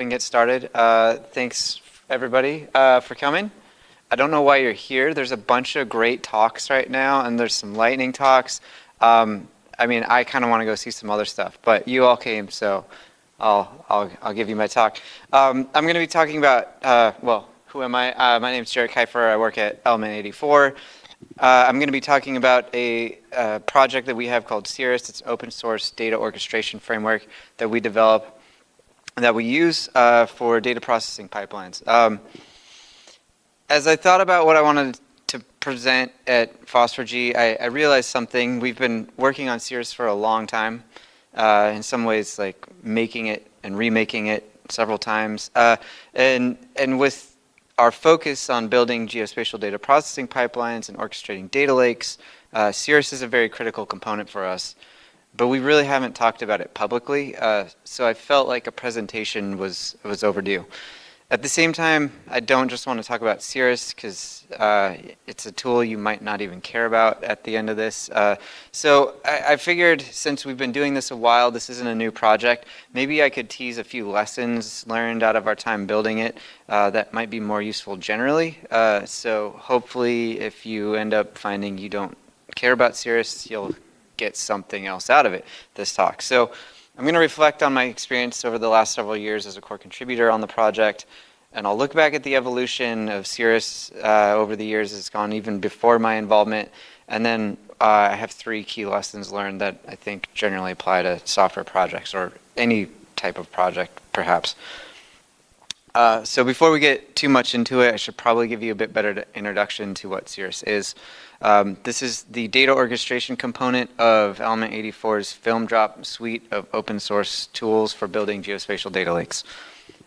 and get started. Thanks everybody for coming. I don't know why you're here. There's a bunch of great talks right now, and there's some lightning talks. I mean, I kind of want to go see some other stuff, but you all came, so I'll give you my talk. I'm going to be talking about, well, who am I? My name is Jared Kiefer. I work at Element 84. I'm going to be talking about a project that we have called Cirrus. It's an open source data orchestration framework that we develop, that we use for data processing pipelines. As I thought about what I wanted to present at FOSS4G, I realized something. We've been working on Cirrus for a long time, in some ways like making it and remaking it several times. And with our focus on building geospatial data processing pipelines and orchestrating data lakes, Cirrus is a very critical component for us. But we really haven't talked about it publicly, so I felt like a presentation was overdue. At the same time, I don't just want to talk about Cirrus because it's a tool you might not even care about at the end of this. So I figured since we've been doing this a while, this isn't a new project, maybe I could tease a few lessons learned out of our time building it that might be more useful generally. So hopefully if you end up finding you don't care about Cirrus, you'll get something else out of it, this talk. So I'm going to reflect on my experience over the last several years as a core contributor on the project, and I'll look back at the evolution of Cirrus over the years. It's gone even before my involvement, and then I have 3 key lessons learned that I think generally apply to software projects or any type of project, perhaps. So before we get too much into it, I should probably give you a bit better introduction to what Cirrus is. This is the data orchestration component of Element 84's FilmDrop suite of open source tools for building geospatial data lakes.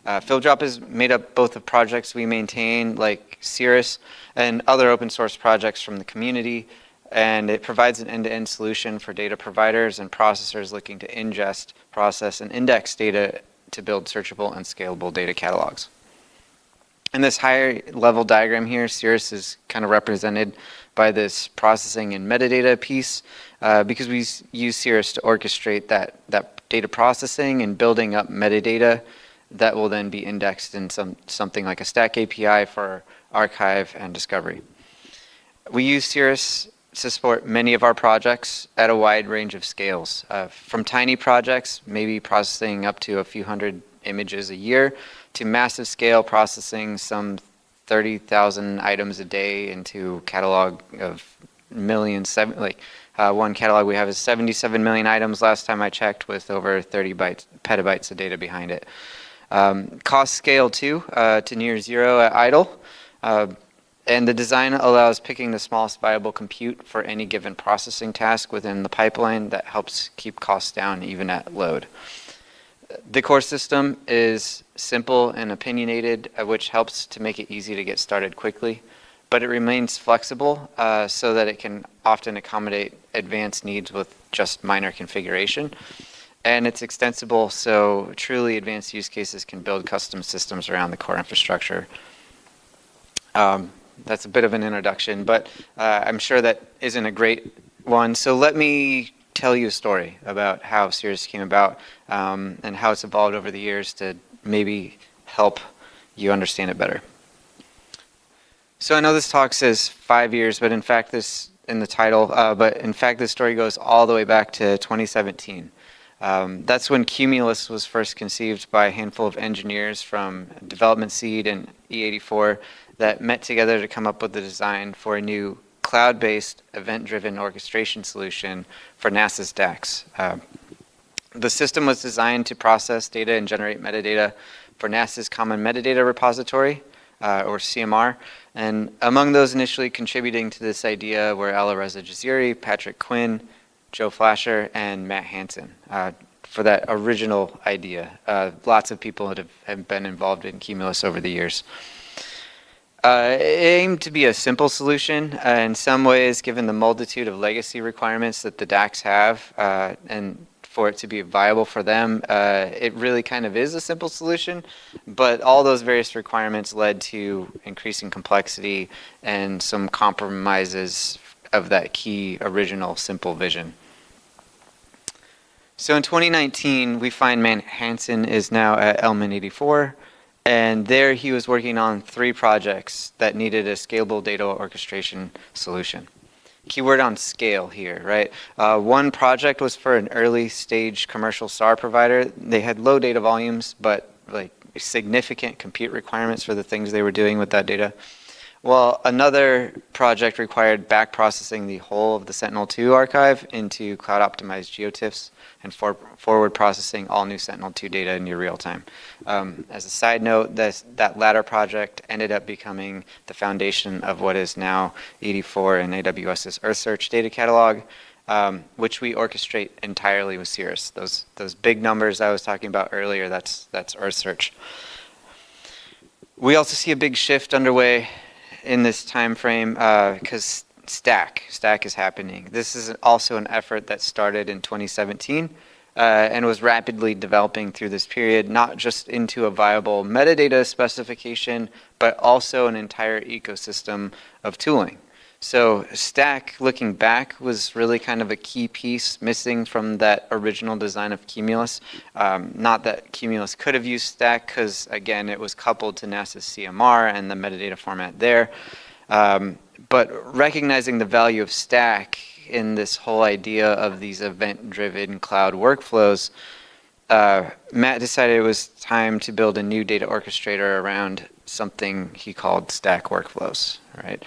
FilmDrop is made up both of projects we maintain, like Cirrus, and other open source projects from the community, and it provides an end-to-end solution for data providers and processors looking to ingest, process, and index data to build searchable and scalable data catalogs. In this higher level diagram here, Cirrus is kind of represented by this processing and metadata piece because we use Cirrus to orchestrate that data processing and building up metadata that will then be indexed in something like a STAC API for archive and discovery. We use Cirrus to support many of our projects at a wide range of scales, from tiny projects, maybe processing up to a few hundred images a year, to massive scale processing some 30,000 items a day into catalog of millions. One catalog we have is 77 million items last time I checked, with over 30 petabytes of data behind it. Cost scale too, to near zero at idle. And the design allows picking the smallest viable compute for any given processing task within the pipeline that helps keep costs down even at load. The core system is simple and opinionated, which helps to make it easy to get started quickly, but it remains flexible so that it can often accommodate advanced needs with just minor configuration. And it's extensible, so truly advanced use cases can build custom systems around the core infrastructure. That's a bit of an introduction, but I'm sure that isn't a great one. So let me tell you a story about how Cirrus came about and how it's evolved over the years to maybe help you understand it better. So I know this talk says 5 years, but in fact this in the title, but in fact this story goes all the way back to 2017. That's when Cumulus was first conceived by a handful of engineers from Development Seed and E84 that met together to come up with the design for a new cloud-based, event-driven orchestration solution for NASA's STACs. The system was designed to process data and generate metadata for NASA's Common Metadata Repository, or CMR. And among those initially contributing to this idea were Alireza Jaziri, Patrick Quinn, Joe Flasher, and Matt Hansen for that original idea. Lots of people have been involved in Cumulus over the years. It aimed to be a simple solution in some ways, given the multitude of legacy requirements that the DACs have, and for it to be viable for them, it really kind of is a simple solution, but all those various requirements led to increasing complexity and some compromises of that key original simple vision. So in 2019, we find Hansen is now at Element 84, and there he was working on 3 projects that needed a scalable data orchestration solution. Keyword on scale here, right? One project was for an early stage commercial SAR provider. They had low data volumes, but like significant compute requirements for the things they were doing with that data. Well, another project required back processing the whole of the Sentinel-2 archive into cloud-optimized geotiffs and forward processing all new Sentinel-2 data in near real time. As a side note, that latter project ended up becoming the foundation of what is now 84 in AWS's Earthsearch data catalog, which we orchestrate entirely with Cirrus. Those big numbers I was talking about earlier, that's Earthsearch. We also see a big shift underway in this time frame because STAC is happening. This is also an effort that started in 2017 and was rapidly developing through this period, not just into a viable metadata specification, but also an entire ecosystem of tooling. So STAC, looking back, was really kind of a key piece missing from that original design of Cumulus. Not that Cumulus could have used STAC, because again, it was coupled to NASA's CMR and the metadata format there. But recognizing the value of STAC in this whole idea of these event-driven cloud workflows, Matt decided it was time to build a new data orchestrator around something he called STAC workflows, right?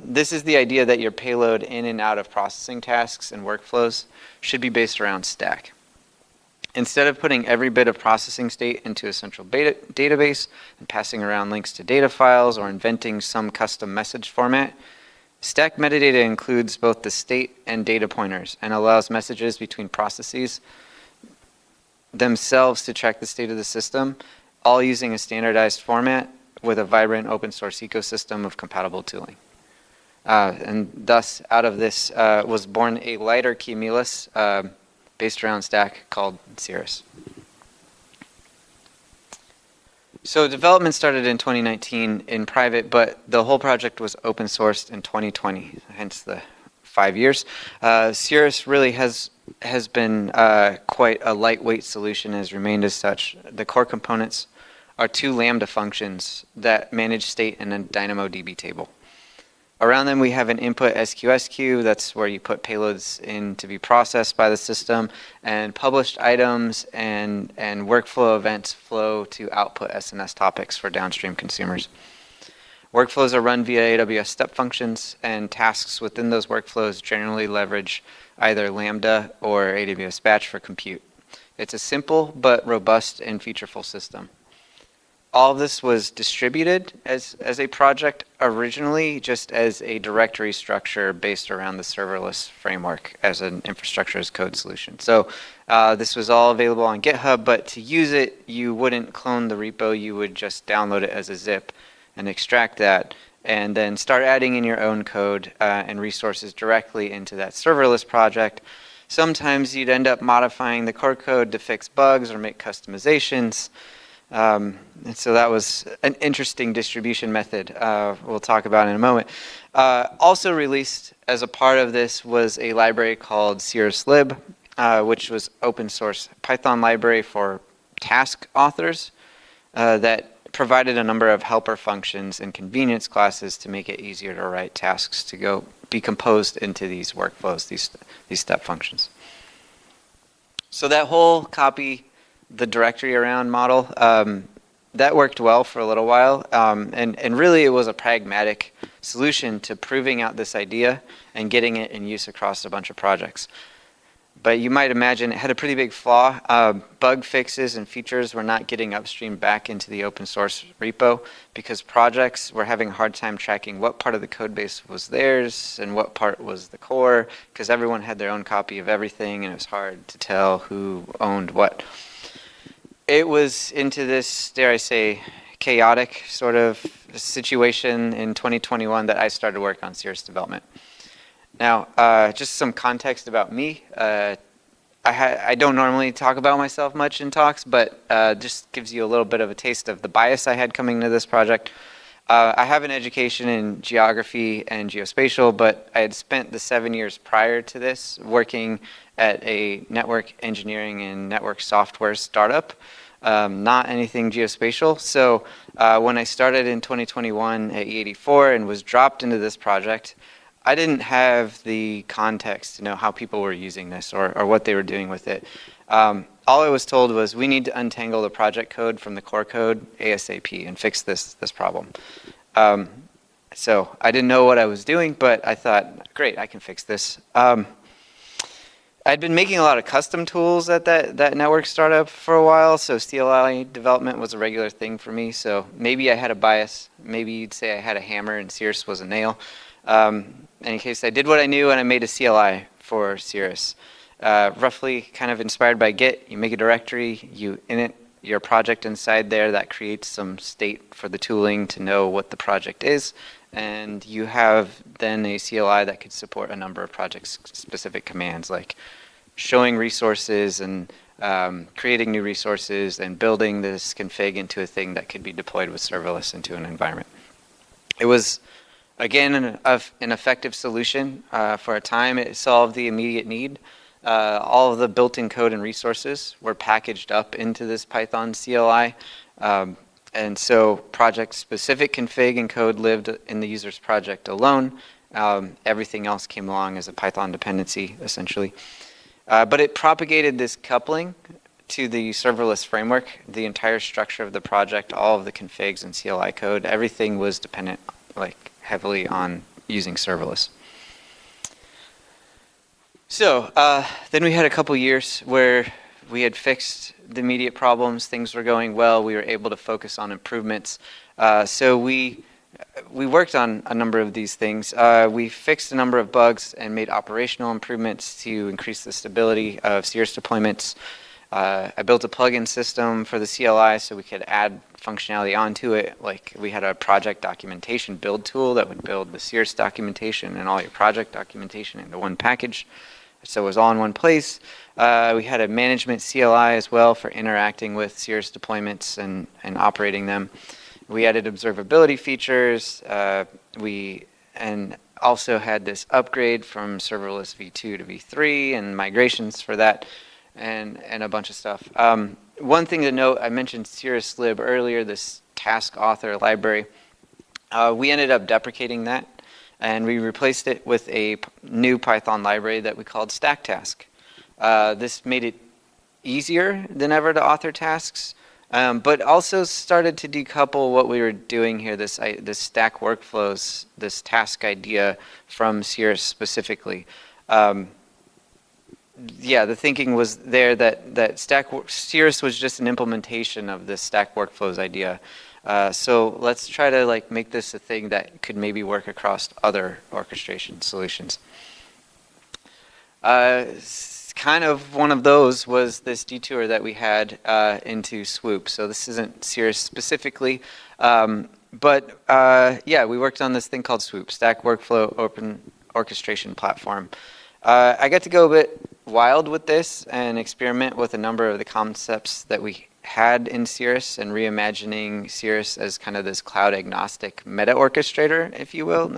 This is the idea that your payload in and out of processing tasks and workflows should be based around STAC. Instead of putting every bit of processing state into a central database and passing around links to data files or inventing some custom message format, STAC metadata includes both the state and data pointers and allows messages between processes themselves to track the state of the system, all using a standardized format with a vibrant open source ecosystem of compatible tooling. And thus, out of this was born a lighter Cumulus based around STAC called Cirrus. So development started in 2019 in private, but the whole project was open sourced in 2020, hence the 5 years. Cirrus really has been quite a lightweight solution, has remained as such. The core components are 2 Lambda functions that manage state in a DynamoDB table. Around them we have an input SQS that's where you put payloads in to be processed by the system, and published items and workflow events flow to output SNS topics for downstream consumers. Workflows are run via AWS step functions, and tasks within those workflows generally leverage either Lambda or AWS Batch for compute. It's a simple but robust and featureful system. All of this was distributed as a project originally just as a directory structure based around the serverless framework as an infrastructure as code solution. So this was all available on GitHub, but to use it, you wouldn't clone the repo, you would just download it as a zip and extract that, and then start adding in your own code and resources directly into that serverless project. Sometimes you'd end up modifying the core code to fix bugs or make customizations. And so that was an interesting distribution method we'll talk about in a moment. Also released as a part of this was a library called Cirrus lib, which was open source Python library for task authors that provided a number of helper functions and convenience classes to make it easier to write tasks to go be composed into these workflows, these step functions. So that whole copy the directory around model, that worked well for a little while, and really it was a pragmatic solution to proving out this idea and getting it in use across a bunch of projects. But you might imagine it had a pretty big flaw. Bug fixes and features were not getting upstream back into the open source repo because projects were having a hard time tracking what part of the code base was theirs and what part was the core, because everyone had their own copy of everything and it was hard to tell who owned what. It was into this, dare I say, chaotic sort of situation in 2021 that I started work on Cirrus development. Now, just some context about me. I don't normally talk about myself much in talks, but just gives you a little bit of a taste of the bias I had coming into this project. I have an education in geography and geospatial, but I had spent the 7 years prior to this working at a network engineering and network software startup, not anything geospatial. So when I started in 2021 at E84 and was dropped into this project, I didn't have the context to know how people were using this or what they were doing with it. All I was told was we need to untangle the project code from the core code ASAP and fix this problem. So I didn't know what I was doing, but I thought, great, I can fix this. I'd been making a lot of custom tools at that network startup for a while, so CLI development was a regular thing for me. So maybe I had a bias. Maybe you'd say I had a hammer and Cirrus was a nail. In any case, I did what I knew and I made a CLI for Cirrus. Roughly kind of inspired by Git. You make a directory, you init your project inside there. That creates some state for the tooling to know what the project is, and you have then a CLI that could support a number of project-specific commands like showing resources and creating new resources and building this config into a thing that could be deployed with serverless into an environment. It was, again, an effective solution for a time. It solved the immediate need. All of the built-in code and resources were packaged up into this Python CLI. And so project-specific config and code lived in the user's project alone. Everything else came along as a Python dependency, essentially. But it propagated this coupling to the serverless framework. The entire structure of the project, all of the configs and CLI code, everything was dependent heavily on using serverless. So then we had a couple years where we had fixed the immediate problems. Things were going well. We were able to focus on improvements. So we worked on a number of these things. We fixed a number of bugs and made operational improvements to increase the stability of Cirrus deployments. I built a plugin system for the CLI so we could add functionality onto it. Like we had a project documentation build tool that would build the Cirrus documentation and all your project documentation into one package. So it was all in one place. We had a management CLI as well for interacting with Cirrus deployments and operating them. We added observability features. We also had this upgrade from serverless v2 to v3 and migrations for that and a bunch of stuff. One thing to note, I mentioned Cirrus lib earlier, this task author library. We ended up deprecating that, and we replaced it with a new Python library that we called STAC-task. This made it easier than ever to author tasks, but also started to decouple what we were doing here, this stack workflows, this task idea from Cirrus specifically. Yeah, the thinking was there that Cirrus was just an implementation of this stack workflows idea. So let's try to make this a thing that could maybe work across other orchestration solutions. Kind of one of those was this detour that we had into Swoop. So this isn't Cirrus specifically, but yeah, we worked on this thing called Swoop, Stack Workflow Open Orchestration Platform. I got to go a bit wild with this and experiment with a number of the concepts that we had in Cirrus and reimagining Cirrus as kind of this cloud agnostic meta orchestrator, if you will.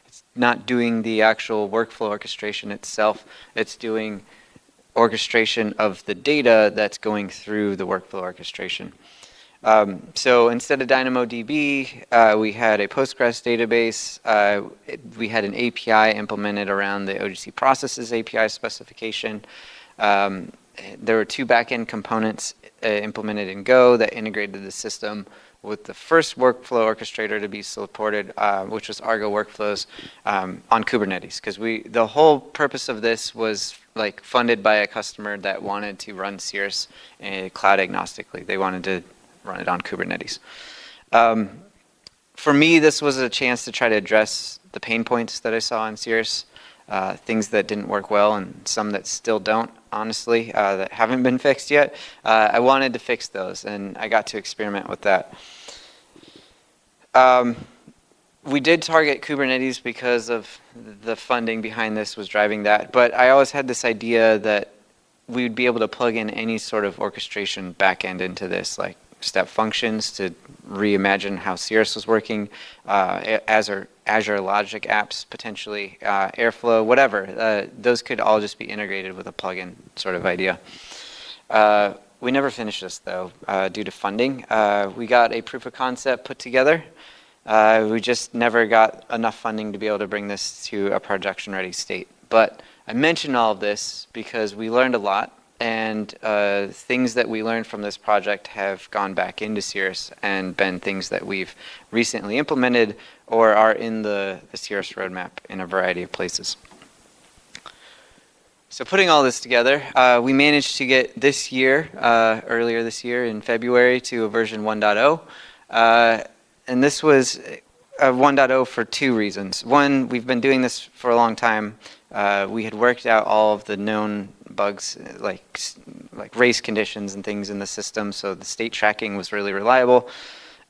It's not doing the actual workflow orchestration itself. It's doing orchestration of the data that's going through the workflow orchestration. So instead of DynamoDB, we had a Postgres database. We had an API implemented around the OGC processes API specification. There were two backend components implemented in Go that integrated the system with the first workflow orchestrator to be supported, which was Argo Workflows on Kubernetes. Because the whole purpose of this was funded by a customer that wanted to run Cirrus cloud agnostically. They wanted to run it on Kubernetes. For me, this was a chance to try to address the pain points that I saw in Cirrus, things that didn't work well and some that still don't, honestly, that haven't been fixed yet. I wanted to fix those, and I got to experiment with that. We did target Kubernetes because of the funding behind this was driving that, but I always had this idea that we would be able to plug in any sort of orchestration backend into this, like step functions to reimagine how Cirrus was working, Azure Logic apps, potentially Airflow, whatever. Those could all just be integrated with a plugin sort of idea. We never finished this though, due to funding. We got a proof of concept put together. We just never got enough funding to be able to bring this to a production ready state. But I mention all of this because we learned a lot, and things that we learned from this project have gone back into Cirrus and been things that we've recently implemented or are in the Cirrus roadmap in a variety of places. So putting all this together, we managed to get this year, earlier this year in February, to a version 1.0. And this was 1.0 for two reasons. One, we've been doing this for a long time. We had worked out all of the known bugs, like race conditions and things in the system, so the state tracking was really reliable.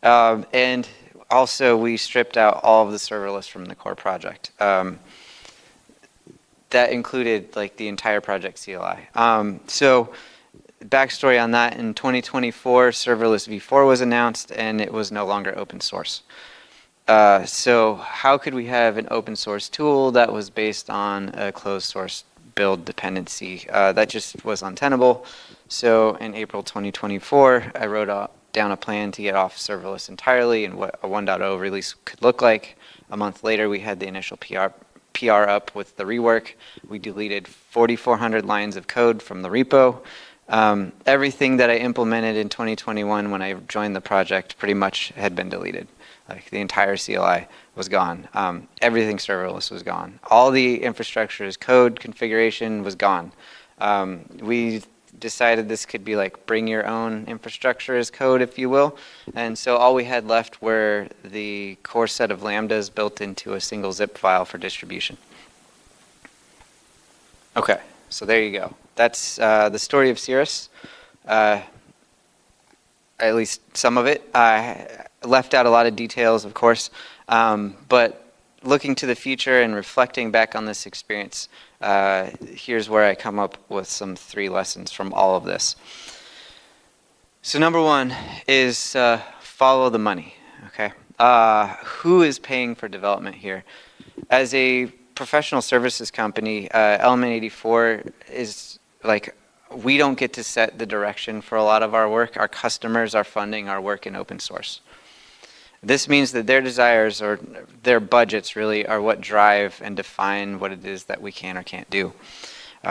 And also, we stripped out all of the serverless from the core project. That included like the entire project CLI. So backstory on that, in 2024, serverless v4 was announced and it was no longer open source. So how could we have an open source tool that was based on a closed source build dependency? That just was untenable. So in April 2024, I wrote down a plan to get off serverless entirely and what a 1.0 release could look like. A month later, we had the initial PR up with the rework. We deleted 4,400 lines of code from the repo. Everything that I implemented in 2021 when I joined the project pretty much had been deleted. Like the entire CLI was gone. Everything serverless was gone. All the infrastructure as code configuration was gone. We decided this could be like bring your own infrastructure as code, if you will. And so all we had left were the core set of lambdas built into a single zip file for distribution. Okay, so there you go. That's the story of Cirrus. At least some of it. I left out a lot of details, of course, but looking to the future and reflecting back on this experience, here's where I come up with some 3 lessons from all of this. So number 1 is follow the money, okay? Who is paying for development here? As a professional services company, Element 84 is like, we don't get to set the direction for a lot of our work. Our customers are funding our work in open source. This means that their desires or their budgets really are what drive and define what it is that we can or can't do.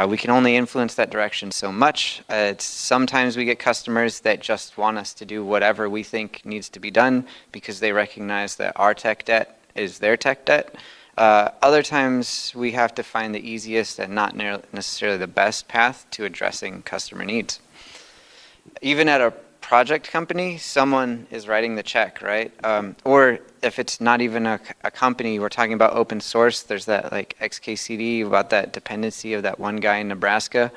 We can only influence that direction so much. Sometimes we get customers that just want us to do whatever we think needs to be done because they recognize that our tech debt is their tech debt. Other times we have to find the easiest and not necessarily the best path to addressing customer needs. Even at a project company, someone is writing the check, right? Or if it's not even a company, we're talking about open source. There's that like XKCD about that dependency of that one guy in Nebraska.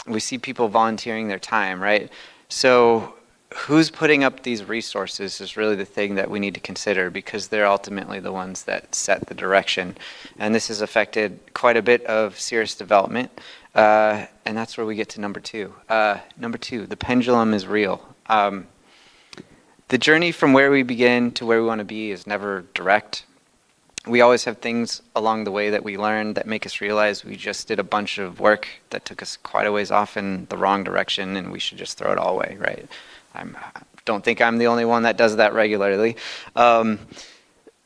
We see people volunteering their time, right? So who's putting up these resources is really the thing that we need to consider, because they're ultimately the ones that set the direction. And this has affected quite a bit of Cirrus development. And that's where we get to number 2. Number 2, the pendulum is real. The journey from where we begin to where we want to be is never direct. We always have things along the way that we learn that make us realize we just did a bunch of work that took us quite a ways off in the wrong direction, and we should just throw it all away, right? I don't think I'm the only one that does that regularly.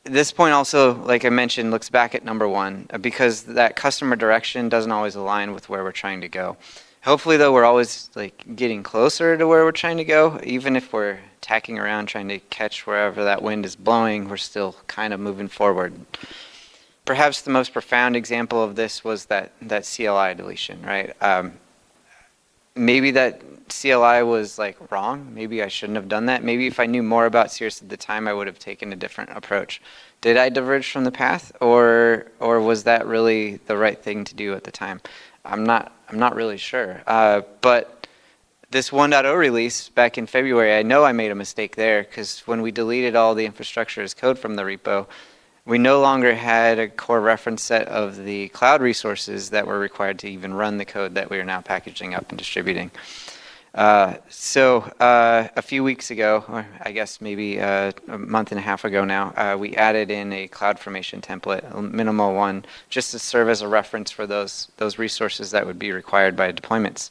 This point also, like I mentioned, looks back at number 1, because that customer direction doesn't always align with where we're trying to go. Hopefully, though, we're always like getting closer to where we're trying to go. Even if we're tacking around trying to catch wherever that wind is blowing, we're still kind of moving forward. Perhaps the most profound example of this was that CLI deletion, right? Maybe that CLI was like wrong. Maybe I shouldn't have done that. Maybe if I knew more about Cirrus at the time, I would have taken a different approach. Did I diverge from the path, or was that really the right thing to do at the time? I'm not really sure. But this 1.0 release back in February, I know I made a mistake there, because when we deleted all the infrastructure as code from the repo, we no longer had a core reference set of the cloud resources that were required to even run the code that we are now packaging up and distributing. A few weeks ago, or I guess maybe a month and a half ago now, we added in a CloudFormation template, a minimal one, just to serve as a reference for those resources that would be required by deployments.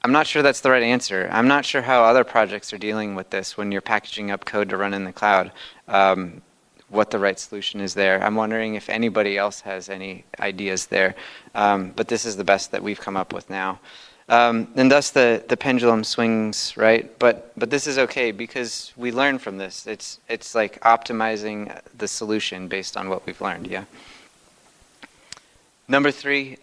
I'm not sure that's the right answer. I'm not sure how other projects are dealing with this when you're packaging up code to run in the cloud, what the right solution is there. I'm wondering if anybody else has any ideas there, but this is the best that we've come up with now. And thus the pendulum swings, right? But this is okay because we learn from this. It's like optimizing the solution based on what we've learned, yeah? Number 3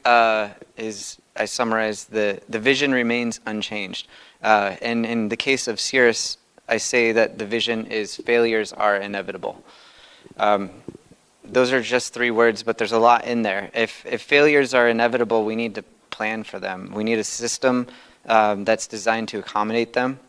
is, I summarize, the vision remains unchanged. And in the case of Cirrus, I say that the vision is failures are inevitable. Those are just 3 words, but there's a lot in there. If failures are inevitable, we need to plan for them. We need a system that's designed to accommodate them.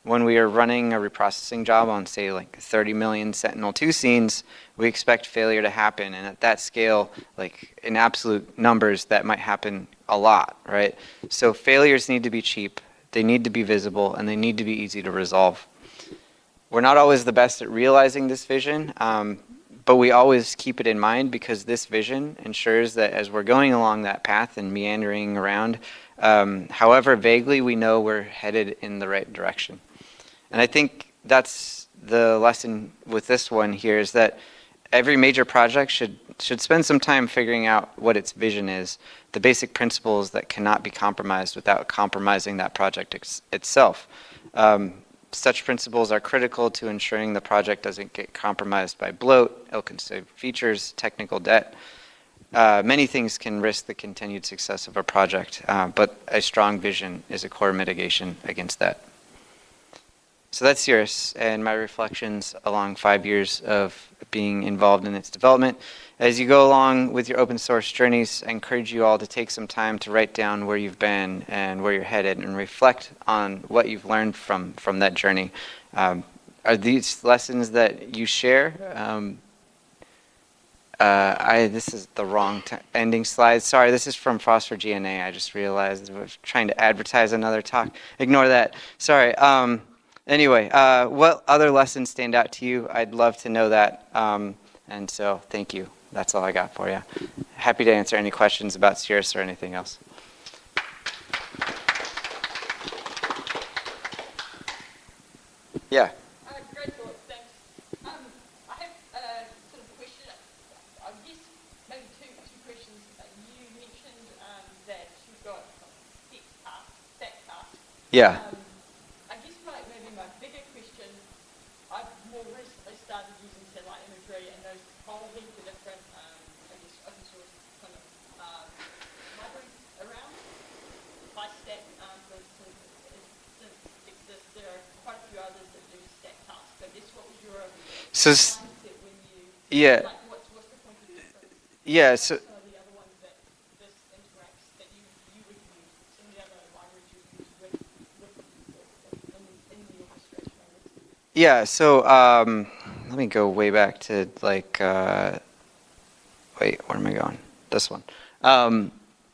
When we are running a reprocessing job on, say, like 30 million Sentinel-2 scenes, we expect failure to happen. And at that scale, like in absolute numbers, that might happen a lot, right? So failures need to be cheap, they need to be visible, and they need to be easy to resolve. We're not always the best at realizing this vision, but we always keep it in mind because this vision ensures that as we're going along that path and meandering around, however vaguely we know we're headed in the right direction. And I think that's the lesson with this one here, is that every major project should spend some time figuring out what its vision is, the basic principles that cannot be compromised without compromising that project itself. Such principles are critical to ensuring the project doesn't get compromised by bloat, ill-conceived features, technical debt. Many things can risk the continued success of a project, but a strong vision is a core mitigation against that. So that's Cirrus and my reflections along 5 years of being involved in its development. As you go along with your open source journeys, I encourage you all to take some time to write down where you've been and where you're headed and reflect on what you've learned from that journey. Are these lessons that you share? This is the wrong ending slide. Sorry, this is from FOSS4G. I just realized I was trying to advertise another talk. Ignore that. Sorry. Anyway, what other lessons stand out to you? I'd love to know that. And so thank you. That's all I got for you. Happy to answer any questions about Cirrus or anything else. Yeah. Great thought, thanks. I have a sort of question, I guess maybe two questions. You mentioned that you've got STAC tasks. Yeah. I guess maybe my bigger question, I've more recently started using satellite imagery and those whole heap of different, I guess, open source kind of libraries around. STAC, for instance, exists. There are quite a few others that do STAC tasks. I guess what was your mindset when you, yeah. like what's the point of difference? Yeah, so Some of the other ones that this interacts, that you would use, some of the other libraries you use with in the orchestration, I guess. yeah, so let me go way back to like wait, where am I going? This one.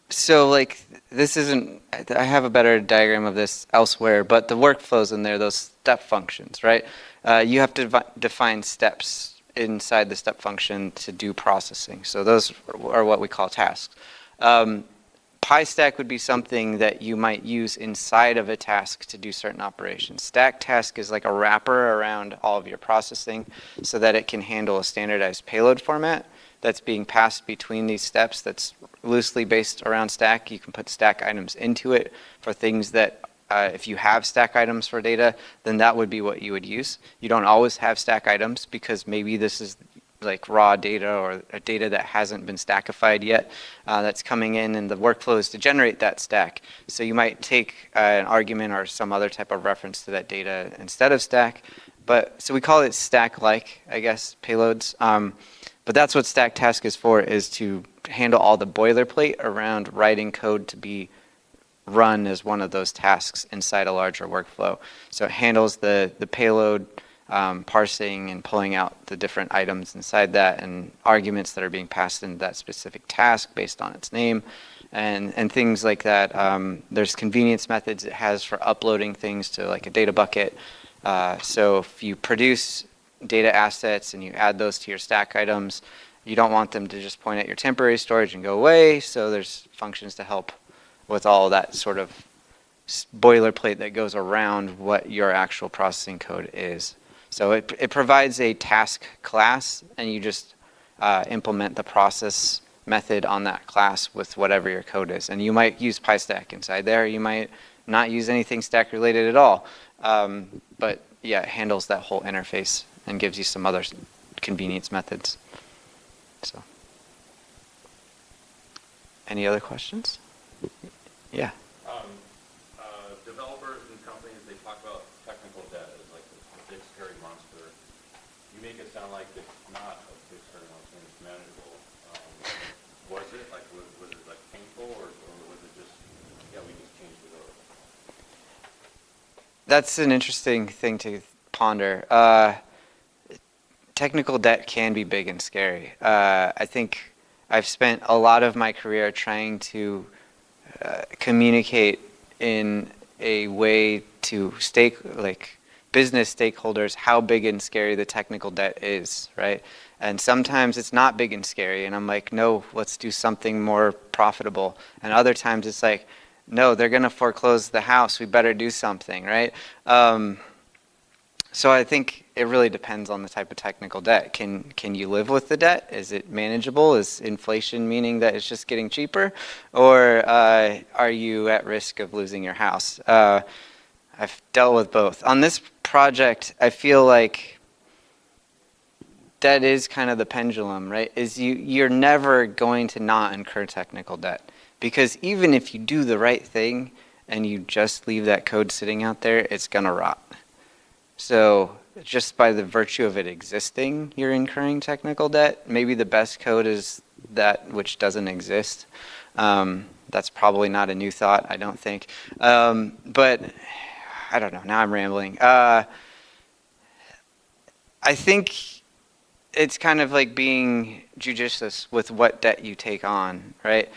So like this isn't, I have a better diagram of this elsewhere, but the workflows in there, those step functions, right? You have to define steps inside the step function to do processing. So those are what we call tasks. PyStack would be something that you might use inside of a task to do certain operations. Stack task is like a wrapper around all of your processing so that it can handle a standardized payload format that's being passed between these steps that's loosely based around stack. You can put stack items into it for things that if you have stack items for data, then that would be what you would use. You don't always have stack items because maybe this is like raw data or data that hasn't been stackified yet that's coming in, and the workflow is to generate that stack. So you might take an argument or some other type of reference to that data instead of stack. So we call it stack-like, I guess, payloads. But that's what stack task is for, is to handle all the boilerplate around writing code to be run as one of those tasks inside a larger workflow. So it handles the payload parsing and pulling out the different items inside that and arguments that are being passed into that specific task based on its name and things like that. There's convenience methods it has for uploading things to like a data bucket. So if you produce data assets and you add those to your stack items, you don't want them to just point at your temporary storage and go away. So there's functions to help with all that sort of boilerplate that goes around what your actual processing code is. So it provides a task class, and you just implement the process method on that class with whatever your code is. And you might use PyStack inside there. You might not use anything stack related at all. But yeah, it handles that whole interface and gives you some other convenience methods. So, any other questions? Yeah. Developers and companies, they talk about technical debt as like a big scary monster. You make it sound like it's not a big scary monster and it's manageable. Was it like painful or was it just, yeah, we just changed it over? That's an interesting thing to ponder. Technical debt can be big and scary. I think I've spent a lot of my career trying to communicate in a way to business stakeholders how big and scary the technical debt is, right? And sometimes it's not big and scary, and I'm like, no, let's do something more profitable. And other times it's like, no, they're going to foreclose the house. We better do something, right? So I think it really depends on the type of technical debt. Can you live with the debt? Is it manageable? Is inflation meaning that it's just getting cheaper? Or are you at risk of losing your house? I've dealt with both. On this project, I feel like that is kind of the pendulum, right? You're never going to not incur technical debt. Because even if you do the right thing and you just leave that code sitting out there, it's going to rot. So just by the virtue of it existing, you're incurring technical debt. Maybe the best code is that which doesn't exist. That's probably not a new thought, I don't think. But I don't know. Now I'm rambling. I think it's kind of like being judicious with what debt you take on, right?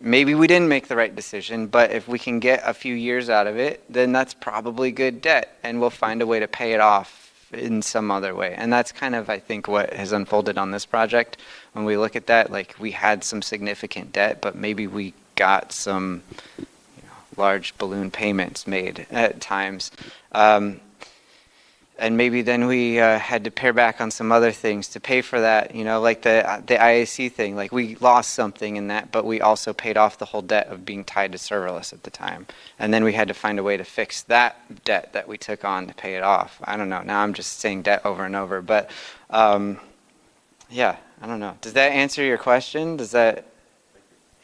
Maybe we didn't make the right decision, but if we can get a few years out of it, then that's probably good debt, and we'll find a way to pay it off in some other way. And that's kind of, I think, what has unfolded on this project. When we look at that, like, we had some significant debt, but maybe we got some large balloon payments made at times. And maybe then we had to pare back on some other things to pay for that, like the IAC thing. Like, we lost something in that, but we also paid off the whole debt of being tied to serverless at the time. And then we had to find a way to fix that debt that we took on to pay it off. I don't know. Now I'm just saying debt over and over. But, yeah, I don't know. Does that answer your question?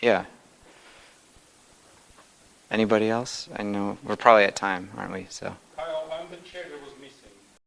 Yeah. Anybody else? I know we're probably at time, aren't we? So. Kyle, I'm the chair that was missing.